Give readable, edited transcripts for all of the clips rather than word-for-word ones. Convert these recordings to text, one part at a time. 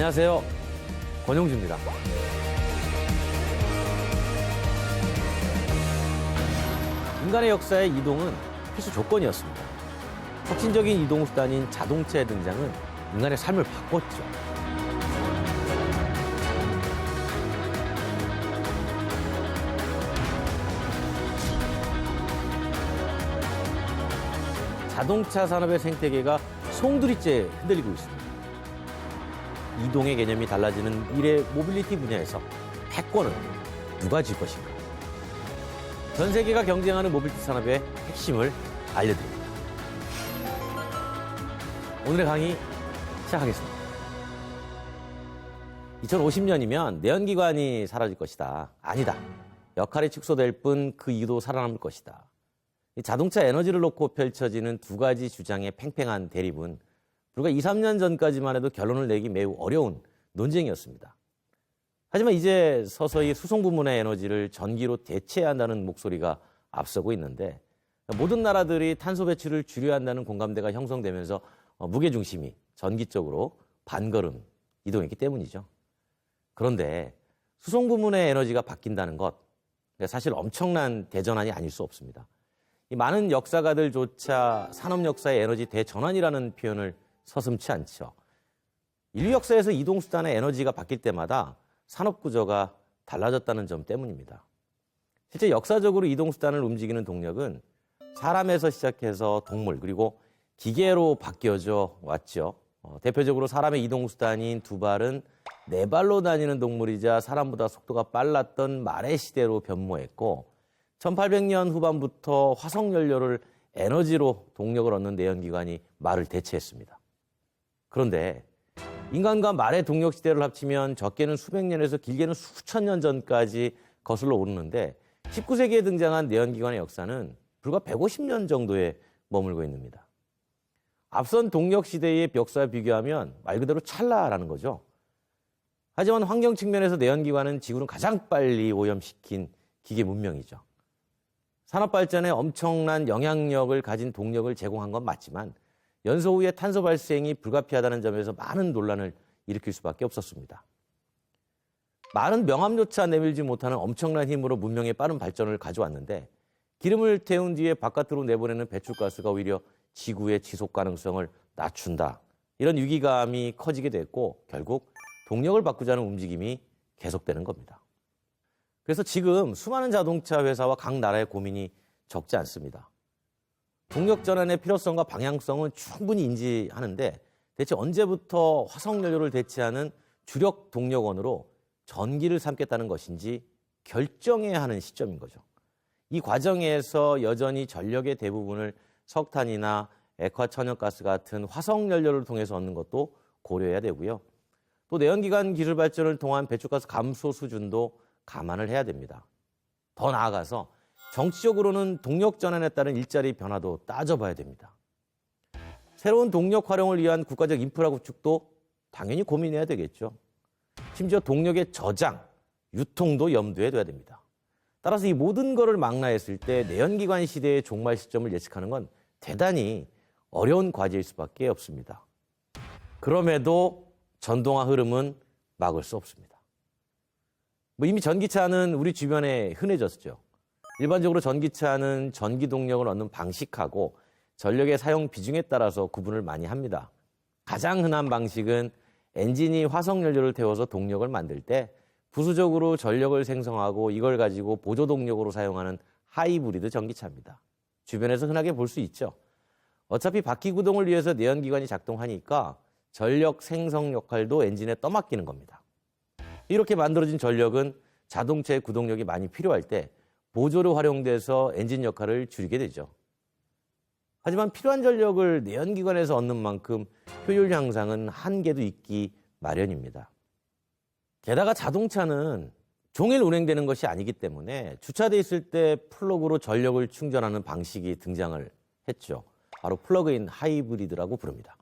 안녕하세요. 권용주입니다. 인간의 역사의 이동은 필수 조건이었습니다. 혁신적인 이동 수단인 자동차의 등장은 인간의 삶을 바꿨죠. 자동차 산업의 생태계가 송두리째 흔들리고 있습니다. 이동의 개념이 달라지는 미래 모빌리티 분야에서 패권은 누가 질 것인가? 전 세계가 경쟁하는 모빌리티 산업의 핵심을 알려드립니다. 오늘의 강의 시작하겠습니다. 2050년이면 내연기관이 사라질 것이다. 아니다. 역할이 축소될 뿐 그 이유도 살아남을 것이다. 자동차 에너지를 놓고 펼쳐지는 두 가지 주장의 팽팽한 대립은 불과 2, 3년 전까지만 해도 결론을 내기 매우 어려운 논쟁이었습니다. 하지만 이제 서서히 수송 부문의 에너지를 전기로 대체해야 한다는 목소리가 앞서고 있는데 모든 나라들이 탄소 배출을 줄여야 한다는 공감대가 형성되면서 무게중심이 전기 쪽으로 반걸음 이동했기 때문이죠. 그런데 수송 부문의 에너지가 바뀐다는 것, 사실 엄청난 대전환이 아닐 수 없습니다. 이 많은 역사가들조차 산업 역사의 에너지 대전환이라는 표현을 서슴지 않죠. 인류 역사에서 이동수단의 에너지가 바뀔 때마다 산업 구조가 달라졌다는 점 때문입니다. 실제 역사적으로 이동수단을 움직이는 동력은 사람에서 시작해서 동물 그리고 기계로 바뀌어져 왔죠. 대표적으로 사람의 이동수단인 두 발은 네 발로 다니는 동물이자 사람보다 속도가 빨랐던 말의 시대로 변모했고 1800년 후반부터 화석연료를 에너지로 동력을 얻는 내연기관이 말을 대체했습니다. 그런데 인간과 말의 동력 시대를 합치면 적게는 수백 년에서 길게는 수천 년 전까지 거슬러 오르는데 19세기에 등장한 내연기관의 역사는 불과 150년 정도에 머물고 있습니다. 앞선 동력 시대의 역사와 비교하면 말 그대로 찰나라는 거죠. 하지만 환경 측면에서 내연기관은 지구를 가장 빨리 오염시킨 기계 문명이죠. 산업 발전에 엄청난 영향력을 가진 동력을 제공한 건 맞지만 연소 후에 탄소 발생이 불가피하다는 점에서 많은 논란을 일으킬 수밖에 없었습니다. 말은 명암조차 내밀지 못하는 엄청난 힘으로 문명의 빠른 발전을 가져왔는데 기름을 태운 뒤에 바깥으로 내보내는 배출가스가 오히려 지구의 지속 가능성을 낮춘다. 이런 위기감이 커지게 됐고 결국 동력을 바꾸자는 움직임이 계속되는 겁니다. 그래서 지금 수많은 자동차 회사와 각 나라의 고민이 적지 않습니다. 동력 전환의 필요성과 방향성은 충분히 인지하는데 대체 언제부터 화석연료를 대체하는 주력 동력원으로 전기를 삼겠다는 것인지 결정해야 하는 시점인 거죠. 이 과정에서 여전히 전력의 대부분을 석탄이나 액화천연가스 같은 화석연료를 통해서 얻는 것도 고려해야 되고요. 또 내연기관 기술 발전을 통한 배출가스 감소 수준도 감안을 해야 됩니다. 더 나아가서 정치적으로는 동력 전환에 따른 일자리 변화도 따져봐야 됩니다. 새로운 동력 활용을 위한 국가적 인프라 구축도 당연히 고민해야 되겠죠. 심지어 동력의 저장, 유통도 염두에 둬야 됩니다. 따라서 이 모든 것을 망라했을 때 내연기관 시대의 종말 시점을 예측하는 건 대단히 어려운 과제일 수밖에 없습니다. 그럼에도 전동화 흐름은 막을 수 없습니다. 이미 전기차는 우리 주변에 흔해졌죠. 일반적으로 전기차는 전기 동력을 얻는 방식하고 전력의 사용 비중에 따라서 구분을 많이 합니다. 가장 흔한 방식은 엔진이 화석연료를 태워서 동력을 만들 때 부수적으로 전력을 생성하고 이걸 가지고 보조 동력으로 사용하는 하이브리드 전기차입니다. 주변에서 흔하게 볼 수 있죠. 어차피 바퀴 구동을 위해서 내연기관이 작동하니까 전력 생성 역할도 엔진에 떠맡기는 겁니다. 이렇게 만들어진 전력은 자동차의 구동력이 많이 필요할 때 보조로 활용돼서 엔진 역할을 줄이게 되죠. 하지만 필요한 전력을 내연기관에서 얻는 만큼 효율 향상은 한계도 있기 마련입니다. 게다가 자동차는 종일 운행되는 것이 아니기 때문에 주차돼 있을 때 플러그로 전력을 충전하는 방식이 등장을 했죠. 바로 플러그인 하이브리드라고 부릅니다.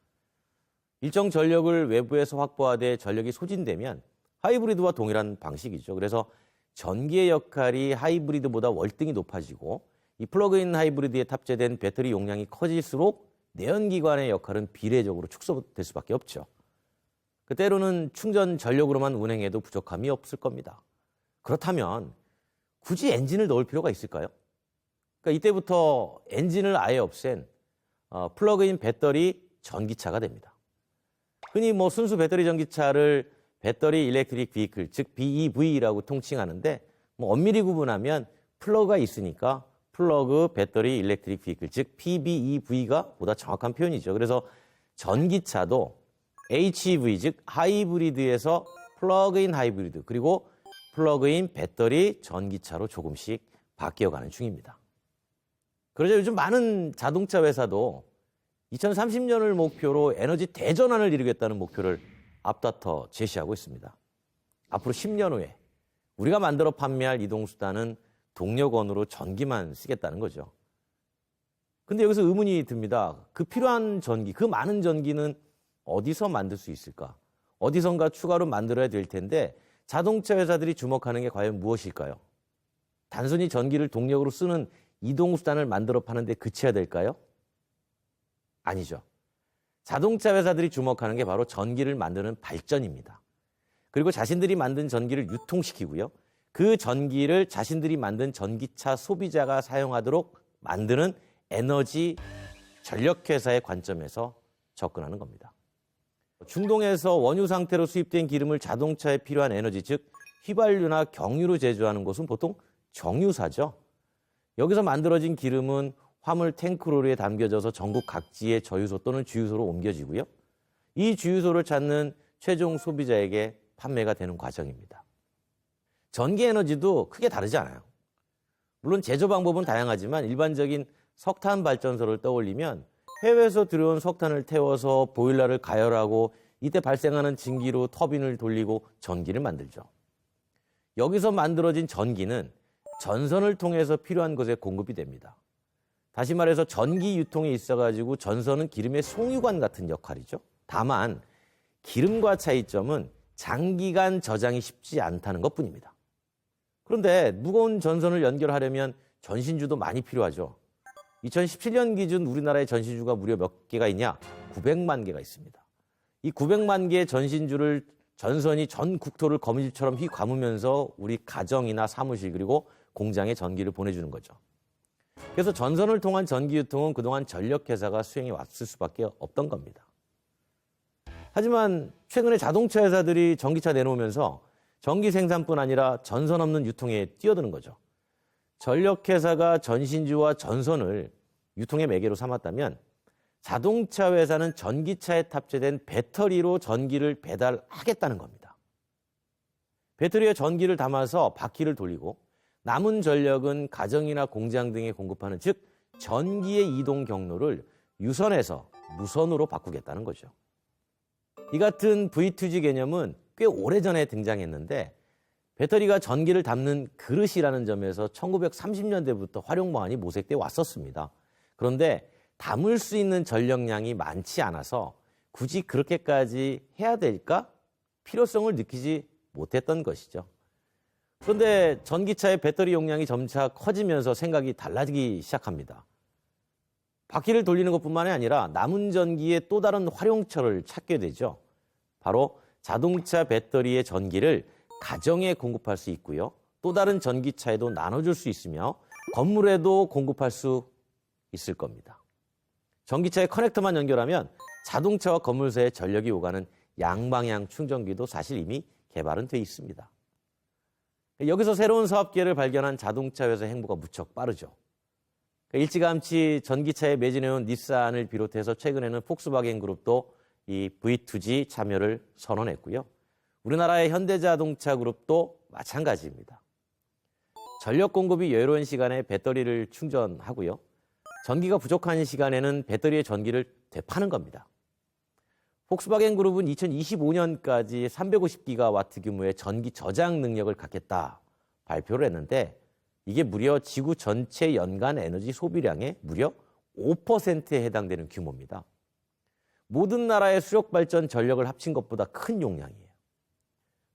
일정 전력을 외부에서 확보하되 전력이 소진되면 하이브리드와 동일한 방식이죠. 그래서 전기의 역할이 하이브리드보다 월등히 높아지고 이 플러그인 하이브리드에 탑재된 배터리 용량이 커질수록 내연기관의 역할은 비례적으로 축소될 수밖에 없죠. 때로는 충전 전력으로만 운행해도 부족함이 없을 겁니다. 그렇다면 굳이 엔진을 넣을 필요가 있을까요? 그러니까 이때부터 엔진을 아예 없앤 플러그인 배터리 전기차가 됩니다. 흔히 순수 배터리 전기차를 배터리 일렉트릭 비클, 즉 BEV라고 통칭하는데 엄밀히 구분하면 플러그가 있으니까 플러그 배터리 일렉트릭 비클, 즉 PBEV가 보다 정확한 표현이죠. 그래서 전기차도 HEV, 즉 하이브리드에서 플러그인 하이브리드, 그리고 플러그인 배터리 전기차로 조금씩 바뀌어가는 중입니다. 그러자 요즘 많은 자동차 회사도 2030년을 목표로 에너지 대전환을 이루겠다는 목표를 앞다퉈 제시하고 있습니다. 앞으로 10년 후에 우리가 만들어 판매할 이동수단은 동력원으로 전기만 쓰겠다는 거죠. 근데 여기서 의문이 듭니다. 그 필요한 전기, 그 많은 전기는 어디서 만들 수 있을까? 어디선가 추가로 만들어야 될 텐데 자동차 회사들이 주목하는 게 과연 무엇일까요? 단순히 전기를 동력으로 쓰는 이동수단을 만들어 파는데 그쳐야 될까요? 아니죠. 자동차 회사들이 주목하는 게 바로 전기를 만드는 발전입니다. 그리고 자신들이 만든 전기를 유통시키고요. 그 전기를 자신들이 만든 전기차 소비자가 사용하도록 만드는 에너지 전력회사의 관점에서 접근하는 겁니다. 중동에서 원유 상태로 수입된 기름을 자동차에 필요한 에너지, 즉 휘발유나 경유로 제조하는 곳은 보통 정유사죠. 여기서 만들어진 기름은 화물 탱크로리에 담겨져서 전국 각지의 저유소 또는 주유소로 옮겨지고요. 이 주유소를 찾는 최종 소비자에게 판매가 되는 과정입니다. 전기 에너지도 크게 다르지 않아요. 물론 제조 방법은 다양하지만 일반적인 석탄 발전소를 떠올리면 해외에서 들여온 석탄을 태워서 보일러를 가열하고 이때 발생하는 증기로 터빈을 돌리고 전기를 만들죠. 여기서 만들어진 전기는 전선을 통해서 필요한 곳에 공급이 됩니다. 다시 말해서 전기 유통에 있어가지고 전선은 기름의 송유관 같은 역할이죠. 다만 기름과 차이점은 장기간 저장이 쉽지 않다는 것뿐입니다. 그런데 무거운 전선을 연결하려면 전신주도 많이 필요하죠. 2017년 기준 우리나라의 전신주가 무려 몇 개가 있냐? 900만 개가 있습니다. 이 900만 개의 전신주를 전선이 전 국토를 거미줄처럼 휘감으면서 우리 가정이나 사무실 그리고 공장에 전기를 보내주는 거죠. 그래서 전선을 통한 전기 유통은 그동안 전력회사가 수행해 왔을 수밖에 없던 겁니다. 하지만 최근에 자동차 회사들이 전기차 내놓으면서 전기 생산뿐 아니라 전선 없는 유통에 뛰어드는 거죠. 전력회사가 전신주와 전선을 유통의 매개로 삼았다면 자동차 회사는 전기차에 탑재된 배터리로 전기를 배달하겠다는 겁니다. 배터리에 전기를 담아서 바퀴를 돌리고 남은 전력은 가정이나 공장 등에 공급하는, 즉 전기의 이동 경로를 유선에서 무선으로 바꾸겠다는 거죠. 이 같은 V2G 개념은 꽤 오래전에 등장했는데 배터리가 전기를 담는 그릇이라는 점에서 1930년대부터 활용 방안이 모색돼 왔었습니다. 그런데 담을 수 있는 전력량이 많지 않아서 굳이 그렇게까지 해야 될까? 필요성을 느끼지 못했던 것이죠. 그런데 전기차의 배터리 용량이 점차 커지면서 생각이 달라지기 시작합니다. 바퀴를 돌리는 것뿐만이 아니라 남은 전기의 또 다른 활용처를 찾게 되죠. 바로 자동차 배터리의 전기를 가정에 공급할 수 있고요. 또 다른 전기차에도 나눠줄 수 있으며 건물에도 공급할 수 있을 겁니다. 전기차의 커넥터만 연결하면 자동차와 건물 사이에 전력이 오가는 양방향 충전기도 사실 이미 개발은 돼 있습니다. 여기서 새로운 사업기회를 발견한 자동차 회사의 행보가 무척 빠르죠. 일찌감치 전기차에 매진해온 닛산을 비롯해서 최근에는 폭스바겐 그룹도 이 V2G 참여를 선언했고요. 우리나라의 현대자동차 그룹도 마찬가지입니다. 전력 공급이 여유로운 시간에 배터리를 충전하고요. 전기가 부족한 시간에는 배터리의 전기를 되파는 겁니다. 폭스바겐 그룹은 2025년까지 350기가와트 규모의 전기 저장 능력을 갖겠다 발표를 했는데 이게 무려 지구 전체 연간 에너지 소비량의 무려 5%에 해당되는 규모입니다. 모든 나라의 수력발전 전력을 합친 것보다 큰 용량이에요.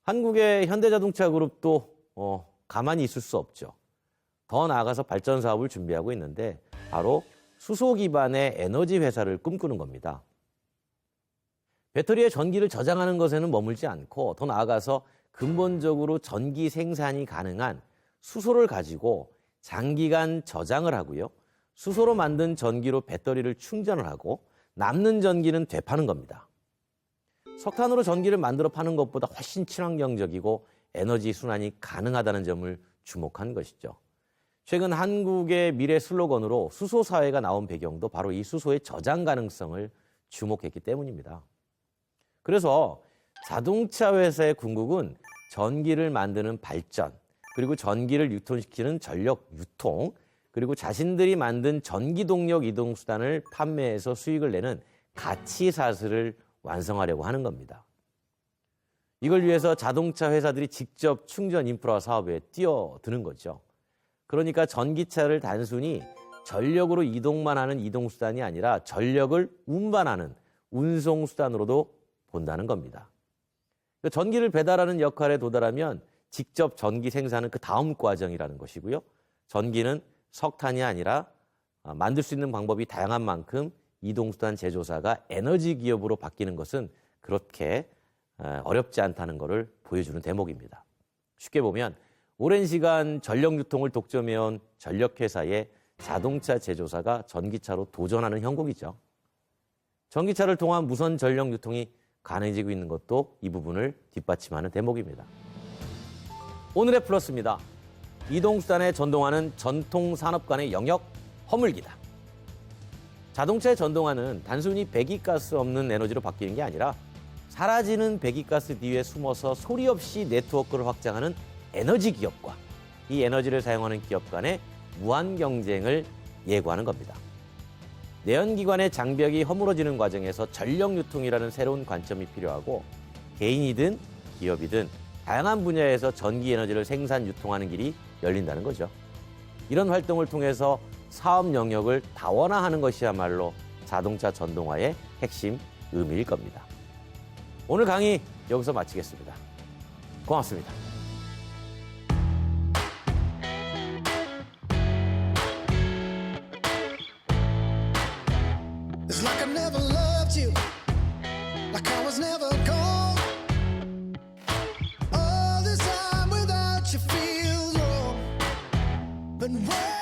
한국의 현대자동차 그룹도 가만히 있을 수 없죠. 더 나아가서 발전 사업을 준비하고 있는데 바로 수소 기반의 에너지 회사를 꿈꾸는 겁니다. 배터리에 전기를 저장하는 것에는 머물지 않고 더 나아가서 근본적으로 전기 생산이 가능한 수소를 가지고 장기간 저장을 하고요. 수소로 만든 전기로 배터리를 충전을 하고 남는 전기는 되파는 겁니다. 석탄으로 전기를 만들어 파는 것보다 훨씬 친환경적이고 에너지 순환이 가능하다는 점을 주목한 것이죠. 최근 한국의 미래 슬로건으로 수소 사회가 나온 배경도 바로 이 수소의 저장 가능성을 주목했기 때문입니다. 그래서 자동차 회사의 궁극은 전기를 만드는 발전, 그리고 전기를 유통시키는 전력 유통, 그리고 자신들이 만든 전기동력 이동수단을 판매해서 수익을 내는 가치사슬을 완성하려고 하는 겁니다. 이걸 위해서 자동차 회사들이 직접 충전 인프라 사업에 뛰어드는 거죠. 그러니까 전기차를 단순히 전력으로 이동만 하는 이동수단이 아니라 전력을 운반하는 운송수단으로도 본다는 겁니다. 전기를 배달하는 역할에 도달하면 직접 전기 생산은 그 다음 과정이라는 것이고요. 전기는 석탄이 아니라 만들 수 있는 방법이 다양한 만큼 이동수단 제조사가 에너지 기업으로 바뀌는 것은 그렇게 어렵지 않다는 것을 보여주는 대목입니다. 쉽게 보면 오랜 시간 전력 유통을 독점해온 전력회사의 자동차 제조사가 전기차로 도전하는 형국이죠. 전기차를 통한 무선 전력 유통이 가능해지고 있는 것도 이 부분을 뒷받침하는 대목입니다. 오늘의 플러스입니다. 이동수단에 전동화는 전통 산업 간의 영역 허물기다. 자동차의 전동화는 단순히 배기가스 없는 에너지로 바뀌는 게 아니라 사라지는 배기가스 뒤에 숨어서 소리 없이 네트워크를 확장하는 에너지 기업과 이 에너지를 사용하는 기업 간의 무한 경쟁을 예고하는 겁니다. 내연기관의 장벽이 허물어지는 과정에서 전력 유통이라는 새로운 관점이 필요하고 개인이든 기업이든 다양한 분야에서 전기 에너지를 생산 유통하는 길이 열린다는 거죠. 이런 활동을 통해서 사업 영역을 다원화하는 것이야말로 자동차 전동화의 핵심 의미일 겁니다. 오늘 강의 여기서 마치겠습니다. 고맙습니다. It's like I never loved you, like I was never gone. All this time without you feels wrong, but when